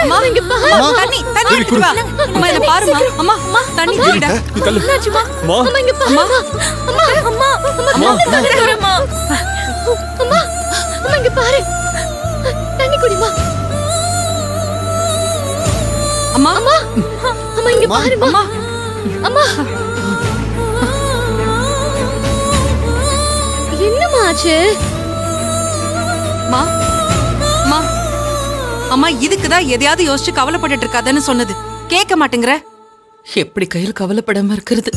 அம்மா இங்க பாரு. தண்ணி எடுத்து வா. அம்மா இத பாருமா. அம்மா தண்ணி குடிடா. என்னாச்சுமா? அம்மா இங்க பாரு. அம்மா அம்மா அம்மா வரமா. அம்மா அம்மா இங்க பாரு. தண்ணி குடிமா. அம்மா அம்மா அம்மா இங்க பாரு. அம்மா அம்மா என்னம்மா ஆச்சு? அம்மா அம்மா அம்மா இதுக்குதான் எதையாவது யோசிச்சு கவலைப்பட்டுட்டு இருக்காதன்னு சொன்னது. கேட்க மாட்டேங்கிற. எப்படி கையில் கவலைப்படாம இருக்கிறது?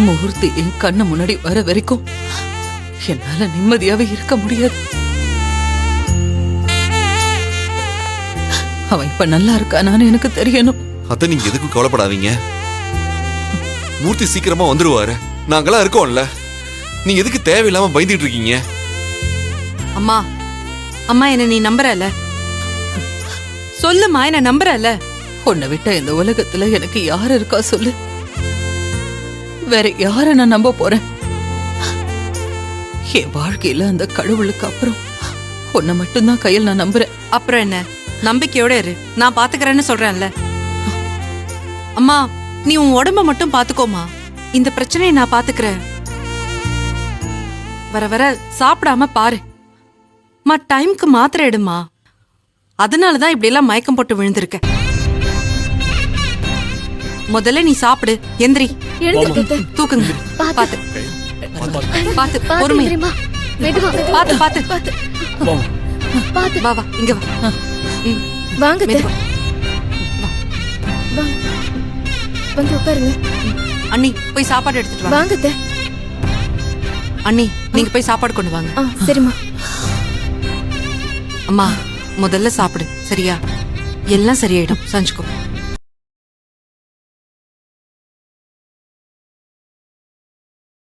மூர்த்தி என் கண்ணு முன்னாடி வர வரைக்கும் என்னால நிம்மதியாவே இருக்க முடியாது. அவன் இப்ப நல்லா இருக்கானான்னு எனக்கு தெரியணும். அத்தை நீங்க எதுக்கும் கவலைப்படாதீங்க. மூர்த்தி சீக்கிரமா வந்துருவாரு. நாங்களாம் இருக்கோம்ல. நீங்க எதுக்கு தேவையில்லாம பயந்துட்டு இருக்கீங்க? அம்மா அம்மா என்ன நீ நம்புறல? சொல்லுமா என்ன நம்புறல? உன்னை விட்ட இந்த உலகத்துல எனக்கு யாரு இருக்கா சொல்லு? வேற யார நான் நம்ப போறேன்? என் வாழ்க்கையில அந்த கடவுளுக்கு அப்புறம் உன்னை மட்டும்தான் கையில் நான் நம்புறேன். அப்புறம் என்ன? நம்பிக்கையோட இரு. நான் பாத்துக்கிறேன்னு சொல்றேன்ல. அம்மா நீ உன் உடம்ப மட்டும் பாத்துக்கோமா. இந்த பிரச்சனையை நான் பாத்துக்கிறேன். வர வர சாப்பிடாம பாரு. டைம்க்கு மாத்திரை எடுமா. அதனாலதான் இப்படி எல்லாம் மயக்கம் போட்டு விழுந்திருக்க. முதல்ல நீ சாப்பிடு. எந்திரி. தூக்குங்க. பாத்து பாத்து பொறுமையா. பாத்து பாத்து பாத்து வா வா இங்க வா. வாங்க வந்து உட்காருங்க. அண்ணி போய் சாப்பாடு எடுத்துட்டு வா. வாங்க அண்ணி நீங்க போய் சாப்பாடு கொண்டு வாங்க. சரிம்மா. அம்மா முதல்ல சாப்பிடு. சரியா? எல்லாம் சரியாயிடும். செஞ்சுக்கோ.